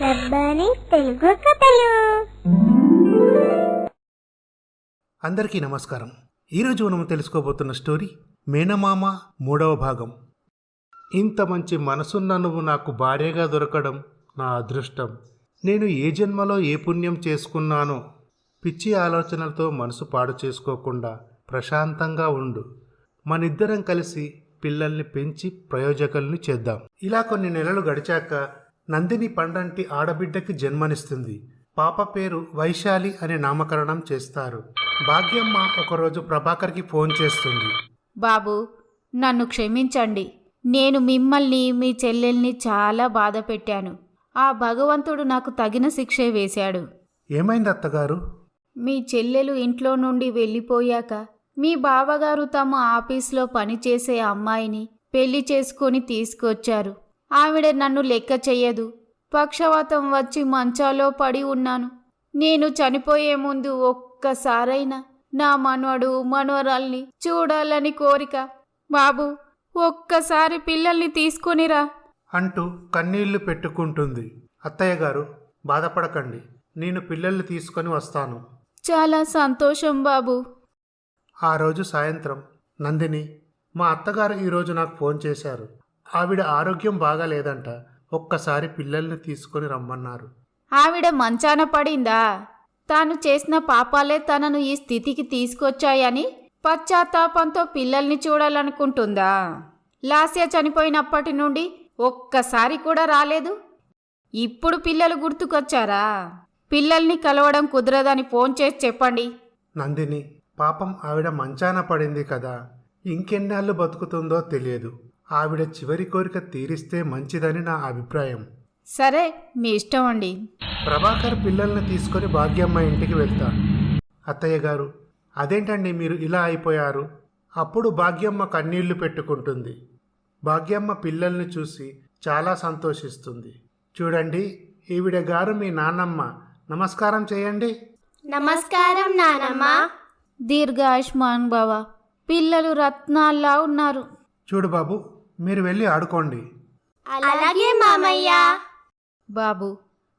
రబ్బాని తెలుగు కథలు. అందరికీ నమస్కారం. ఈరోజు మనం తెలుసుకోబోతున్న స్టోరీ మేనమామ 3వ భాగం. ఇంత మంచి మనసున్న నువ్వు నాకు భార్యగా దొరకడం నా అదృష్టం. నేను ఏ జన్మలో ఏ పుణ్యం చేసుకున్నానో. పిచ్చి ఆలోచనలతో మనసు పాడు చేసుకోకుండా ప్రశాంతంగా ఉండు. మనిద్దరం కలిసి పిల్లల్ని పెంచి ప్రయోజకుల్ని చేద్దాం. ఇలా కొన్ని నెలలు గడిచాక నందిని పండంటి ఆడబిడ్డకి జన్మనిస్తుంది. పాప పేరు వైశాలి అని నామకరణం చేస్తారు. భాగ్యమ్మ ఒకరోజు ప్రభాకర్కి ఫోన్ చేస్తుంది. బాబు, నన్ను క్షమించండి. నేను మిమ్మల్ని మీ చెల్లెల్ని చాలా బాధ పెట్టాను. ఆ భగవంతుడు నాకు తగిన శిక్షే వేశాడు. ఏమైంది అత్తగారు? మీ చెల్లెలు ఇంట్లో నుండి వెళ్ళిపోయాక మీ బావగారు తమ ఆఫీస్లో పనిచేసే అమ్మాయిని పెళ్లి చేసుకొని తీసుకొచ్చారు. ఆవిడ నన్ను లెక్క చెయ్యదు. పక్షవాతం వచ్చి మంచాలో పడి ఉన్నాను. నేను చనిపోయే ముందు ఒక్కసారైనా నా మనవడు మనవరాల్ని చూడాలని కోరిక. బాబు, ఒక్కసారి పిల్లల్ని తీసుకొనిరా అంటూ కన్నీళ్లు పెట్టుకుంటుంది. అత్తయ్య గారు, బాధపడకండి, నేను పిల్లల్ని తీసుకొని వస్తాను. చాలా సంతోషం బాబు. ఆ రోజు సాయంత్రం నందిని, మా అత్తగారు ఈరోజు నాకు ఫోన్ చేశారు. ఆవిడ ఆరోగ్యం బాగాలేదంట. ఒక్కసారి పిల్లల్ని తీసుకొని రమ్మన్నారు. ఆవిడ మంచాన పడిందా? తాను చేసిన పాపాలే తనను ఈ స్థితికి తీసుకొచ్చాయని పశ్చాత్తాపంతో పిల్లల్ని చూడాలనుకుంటుందా? లాస్య చనిపోయినప్పటి నుండి ఒక్కసారి కూడా రాలేదు. ఇప్పుడు పిల్లలు గుర్తుకొచ్చారా? పిల్లల్ని కలవడం కుదరదని ఫోన్ చేసి చెప్పండి. నందిని, పాపం ఆవిడ మంచాన పడింది కదా, ఇంకెన్నాళ్ళు బతుకుతుందో తెలియదు. ఆవిడ చివరి కోరిక తీరిస్తే మంచిదని నా అభిప్రాయం. సరే, మీ ఇష్టం అండి. ప్రభాకర్ పిల్లల్ని తీసుకొని భాగ్యమ్మ ఇంటికి వెళ్తాడు. అత్తయ్య గారు, అదేంటండి మీరు ఇలా అయిపోయారు? అప్పుడు భాగ్యమ్మ కన్నీళ్లు పెట్టుకుంటుంది. భాగ్యమ్మ పిల్లల్ని చూసి చాలా సంతోషిస్తుంది. చూడండి, ఈవిడ గారు మీ నాన్నమ్మ. నమస్కారం చేయండి. నమస్కారం నానమ్మ. దీర్ఘాయుష్మాన్ భవ. పిల్లలు రత్నాల్లా ఉన్నారు. చూడు బాబు, మీరు వెళ్ళి ఆడుకోండి. అలాగే మామయ్య. బాబు,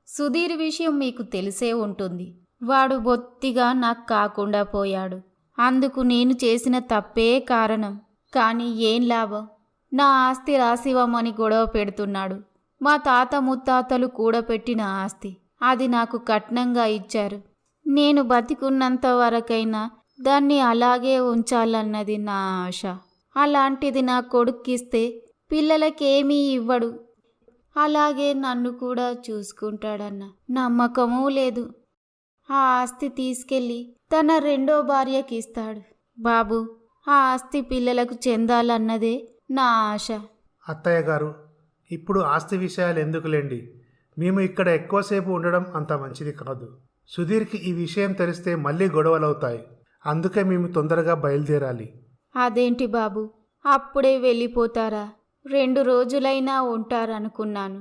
సుధీర్ విషయం మీకు తెలిసే ఉంటుంది. వాడు బొత్తిగా నాకు కాకుండా పోయాడు. అందుకు నేను చేసిన తప్పే కారణం. కానీ ఏం లాభం? నా ఆస్తి రాసివ్వమని గొడవ పెడుతున్నాడు. మా తాత ముత్తాతలు కూడబెట్టిన ఆస్తి, అది నాకు కట్నంగా ఇచ్చారు. నేను బతికున్నంత వరకైనా దాన్ని అలాగే ఉంచాలన్నది నా ఆశ. అలాంటిది నా కొడుక్కిస్తే పిల్లలకేమీ ఇవ్వడు. అలాగే నన్ను కూడా చూసుకుంటాడన్న నమ్మకమూ లేదు. ఆ ఆస్తి తీసుకెళ్ళి తన రెండో భార్యకి ఇస్తాడు. బాబు, ఆ ఆస్తి పిల్లలకు చెందాలన్నదే నా ఆశ. అత్తయ్య గారు, ఇప్పుడు ఆస్తి విషయాలు ఎందుకులేండి. మేము ఇక్కడ ఎక్కువసేపు ఉండడం అంత మంచిది కాదు. సుధీర్కి ఈ విషయం తెలిస్తే మళ్ళీ గొడవలవుతాయి. అందుకే మేము తొందరగా బయలుదేరాలి. అదేంటి బాబు, అప్పుడే వెళ్ళిపోతారా? 2 రోజులైనా ఉంటారనుకున్నాను.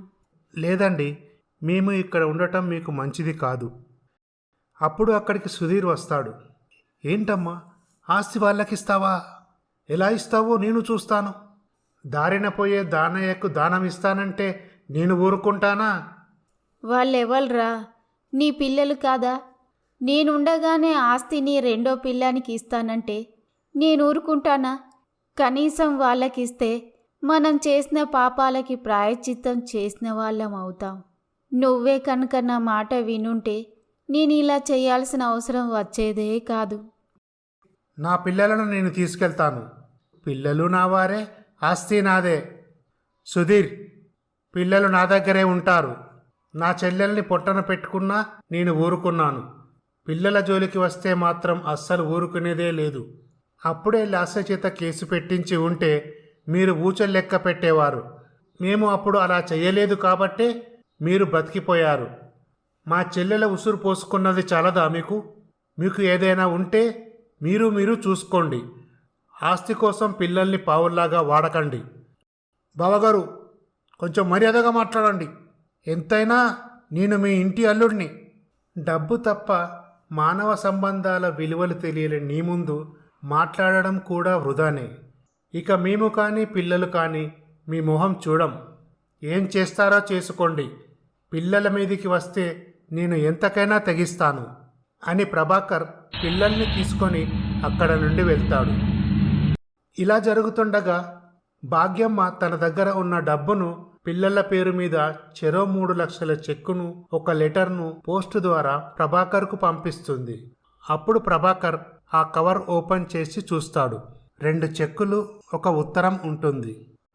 లేదండి, మేము ఇక్కడ ఉండటం మీకు మంచిది కాదు. అప్పుడు అక్కడికి సుధీర్ వస్తాడు. ఏంటమ్మా, ఆస్తి వాళ్ళకిస్తావా? ఎలా ఇస్తావో నేను చూస్తాను. దారిన పోయే దానయ్యకు దానం ఇస్తానంటే నేను ఊరుకుంటానా? వాళ్ళెవల్రా? నీ పిల్లలు కాదా? నేనుండగానే ఆస్తిని రెండో పిల్లానికి ఇస్తానంటే నేను ఊరుకుంటానా? కనీసం వాళ్ళకిస్తే మనం చేసిన పాపాలకి ప్రాయశ్చిత్తం చేసిన వాళ్ళం అవుతాం. నువ్వే కనుక నా మాట వినుంటే నేను ఇలా చేయాల్సిన అవసరం వచ్చేదే కాదు. నా పిల్లలను నేను తీసుకెళ్తాను. పిల్లలు నా వారే, ఆస్తి నాదే. సుధీర్, పిల్లలు నా దగ్గరే ఉంటారు. నా చెల్లెల్ని పొట్టన పెట్టుకున్నా నేను ఊరుకున్నాను. పిల్లల జోలికి వస్తే మాత్రం అస్సలు ఊరుకునేదే లేదు. అప్పుడే లాస్య చేత కేసు పెట్టించి ఉంటే మీరు ఊచలు లెక్క పెట్టేవారు. మేము అప్పుడు అలా చెయ్యలేదు కాబట్టే మీరు బతికిపోయారు. మా చెల్లెల ఉసురు పోసుకున్నది చాలదా మీకు? మీకు ఏదైనా ఉంటే మీరు చూసుకోండి. ఆస్తి కోసం పిల్లల్ని పావుల్లాగా వాడకండి. బావగారు, కొంచెం మర్యాదగా మాట్లాడండి. ఎంతైనా నేను మీ ఇంటి అల్లుడిని. డబ్బు తప్ప మానవ సంబంధాల విలువలు తెలియని నీ ముందు మాట్లాడడం కూడా వృధానే. ఇక మేము కానీ పిల్లలు కానీ మీ మొహం చూడం. ఏం చేస్తారో చేసుకోండి. పిల్లల మీదికి వస్తే నేను ఎంతకైనా తెగిస్తాను అని ప్రభాకర్ పిల్లల్ని తీసుకొని అక్కడ నుండి వెళ్తాడు. ఇలా జరుగుతుండగా భాగ్యమ్మ తన దగ్గర ఉన్న డబ్బును పిల్లల పేరు మీద చెరో 3 లక్షల చెక్కును ఒక లెటర్ను పోస్టు ద్వారా ప్రభాకర్కు పంపిస్తుంది. అప్పుడు ప్రభాకర్ ఆ కవర్ ఓపెన్ చేసి చూస్తాడు. 2 చెక్కులు, ఒక ఉత్తరం ఉంటుంది.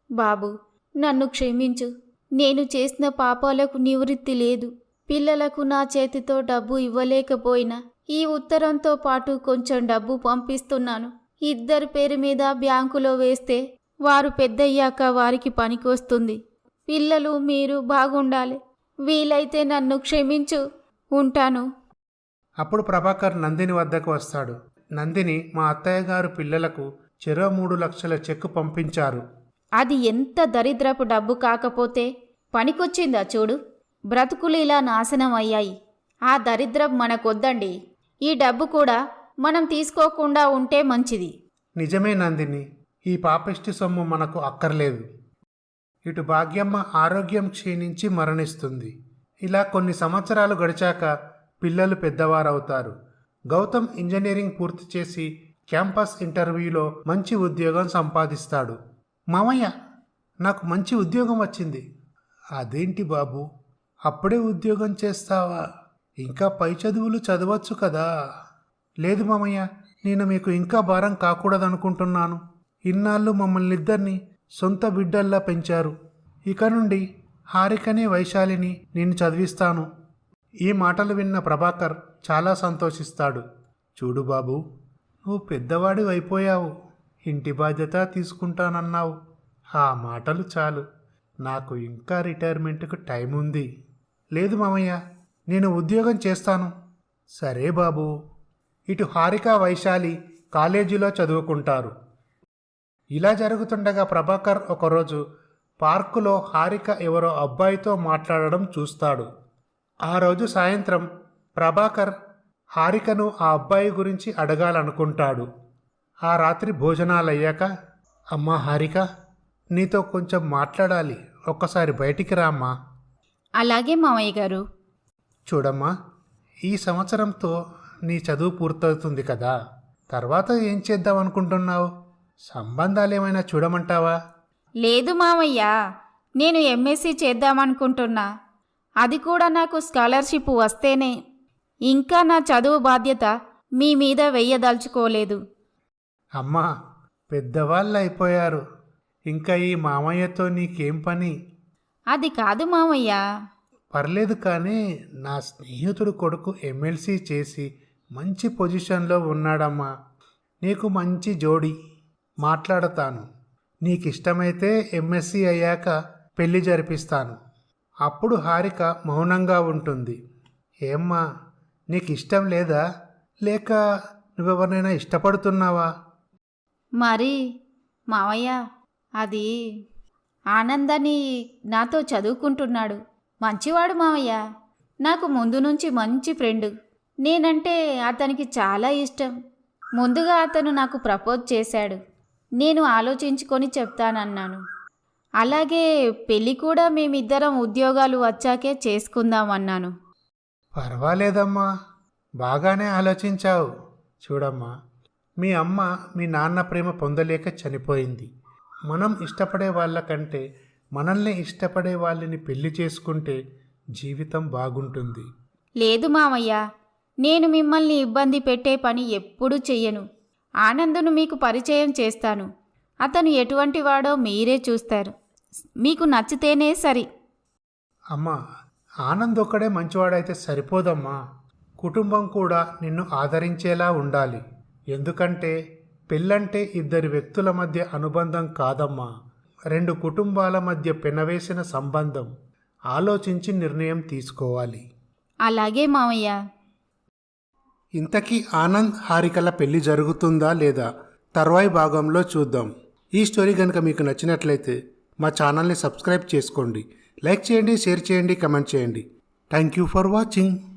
బాబు, నన్ను క్షమించు. నేను చేసిన పాపాలకు నివృత్తి లేదు. పిల్లలకు నా చేతితో డబ్బు ఇవ్వలేకపోయినా ఈ ఉత్తరంతో పాటు కొంచెం డబ్బు పంపిస్తున్నాను. 2 పేరు మీద బ్యాంకులో వేస్తే వారు పెద్దయ్యాక వారికి పనికొస్తుంది. పిల్లలు మీరు బాగుండాలి. వీలైతే నన్ను క్షమించు. ఉంటాను. అప్పుడు ప్రభాకర్ నందిని వద్దకు వస్తాడు. నందిని, మా అత్తయ్య గారు పిల్లలకు చెరో 3 లక్షల చెక్కు పంపించారు. అది ఎంత దరిద్రపు డబ్బు కాకపోతే పనికొచ్చిందా చూడు. బ్రతుకులు ఇలా నాశనం అయ్యాయి. ఆ దరిద్రం మనకొద్దండి. ఈ డబ్బు కూడా మనం తీసుకోకుండా ఉంటే మంచిది. నిజమే నందిని, ఈ పాపిష్టి సొమ్ము మనకు అక్కర్లేదు. ఇటు భాగ్యమ్మ ఆరోగ్యం క్షీణించి మరణిస్తుంది. ఇలా కొన్ని సంవత్సరాలు గడిచాక పిల్లలు పెద్దవారవుతారు. గౌతమ్ ఇంజనీరింగ్ పూర్తి చేసి క్యాంపస్ ఇంటర్వ్యూలో మంచి ఉద్యోగం సంపాదిస్తాడు. మామయ్య, నాకు మంచి ఉద్యోగం వచ్చింది. అదేంటి బాబు, అప్పుడే ఉద్యోగం చేస్తావా? ఇంకా పై చదువులు చదవచ్చు కదా. లేదు మామయ్య, నేను మీకు ఇంకా భారం కాకూడదనుకుంటున్నాను. ఇన్నాళ్ళు మమ్మల్ని ఇద్దరిని సొంత బిడ్డల్లా పెంచారు. ఇక నుండి హారికని, వైశాలిని నేను చదివిస్తాను. ఈ మాటలు విన్న ప్రభాకర్ చాలా సంతోషిస్తాడు. చూడు బాబు, నువ్వు పెద్దవాడి అయిపోయావు. ఇంటి బాధ్యత తీసుకుంటానన్నావు. ఆ మాటలు చాలు. నాకు ఇంకా రిటైర్మెంట్కు టైం ఉంది. లేదు మామయ్య, నేను ఉద్యోగం చేస్తాను. సరే బాబు. ఇటు హారిక, వైశాలి కాలేజీలో చదువుకుంటారు. ఇలా జరుగుతుండగా ప్రభాకర్ ఒకరోజు పార్కులో హారిక ఎవరో అబ్బాయితో మాట్లాడడం చూస్తాడు. ఆ రోజు సాయంత్రం ప్రభాకర్ హారికను ఆ అబ్బాయి గురించి అడగాలనుకుంటాడు. ఆ రాత్రి భోజనాలయ్యాక, అమ్మా హారిక, నీతో కొంచెం మాట్లాడాలి. ఒక్కసారి బయటికి రామ్మా. అలాగే మామయ్య గారు. చూడమ్మా, ఈ సంవత్సరంతో నీ చదువు పూర్తవుతుంది కదా. తర్వాత ఏం చేద్దాం అనుకుంటున్నావు? సంబంధాలు ఏమైనా చూడమంటావా? లేదు మామయ్య, నేను ఎంఎస్సీ చేద్దామనుకుంటున్నా. అది కూడా నాకు స్కాలర్షిప్ వస్తేనే. ఇంకా నా చదువు బాధ్యత మీ మీద వెయ్యదలుచుకోలేదు. అమ్మా, పెద్దవాళ్ళు అయిపోయారు. ఇంకా ఈ మామయ్యతో నీకేం పని? అది కాదు మామయ్య. పర్లేదు, కానీ నా స్నేహితుడు కొడుకు ఎమ్మెల్సీ చేసి మంచి పొజిషన్లో ఉన్నాడమ్మా. నీకు మంచి జోడి. మాట్లాడతాను. నీకిష్టమైతే ఎంఎస్సీ అయ్యాక పెళ్లి జరిపిస్తాను. అప్పుడు హారిక మౌనంగా ఉంటుంది. ఏమ్మా, నీకు ఇష్టం లేదా? లేక నువ్వెవరినైనా ఇష్టపడుతున్నావా? మరి మావయ్య, అది ఆనందని నాతో చదువుకుంటున్నాడు. మంచివాడు మావయ్య. నాకు ముందు నుంచి మంచి ఫ్రెండ్. నేనంటే అతనికి చాలా ఇష్టం. ముందుగా అతను నాకు ప్రపోజ్ చేశాడు. నేను ఆలోచించుకొని చెప్తానన్నాను. అలాగే పెళ్ళి కూడా మేమిద్దరం ఉద్యోగాలు వచ్చాకే చేసుకుందామన్నాను. పర్వాలేదమ్మా, బాగానే ఆలోచించావు. చూడమ్మా, మీ అమ్మ మీ నాన్న ప్రేమ పొందలేక చనిపోయింది. మనం ఇష్టపడే వాళ్ళకంటే మనల్ని ఇష్టపడే వాళ్ళని పెళ్లి చేసుకుంటే జీవితం బాగుంటుంది. లేదు మామయ్య, నేను మిమ్మల్ని ఇబ్బంది పెట్టే పని ఎప్పుడూ చెయ్యను. ఆనందును మీకు పరిచయం చేస్తాను. అతను ఎటువంటి వాడో మీరే చూస్తారు. మీకు నచ్చితేనే సరి. అమ్మా, ఆనంద్ ఒక్కడే మంచివాడైతే సరిపోదమ్మా. కుటుంబం కూడా నిన్ను ఆదరించేలా ఉండాలి. ఎందుకంటే పెళ్ళంటే 2 వ్యక్తుల మధ్య అనుబంధం కాదమ్మా, 2 కుటుంబాల మధ్య పెనవేసిన సంబంధం. ఆలోచించి నిర్ణయం తీసుకోవాలి. అలాగే మామయ్య. ఇంతకీ ఆనంద్ హారికల పెళ్లి జరుగుతుందా లేదా తర్వాయి భాగంలో చూద్దాం. ఈ స్టోరీ కనుక మీకు నచ్చినట్లయితే మా ఛానల్ని సబ్స్క్రైబ్ చేసుకోండి. లైక్ చేయండి, షేర్ చేయండి, కమెంట్ చేయండి. Thank you for watching.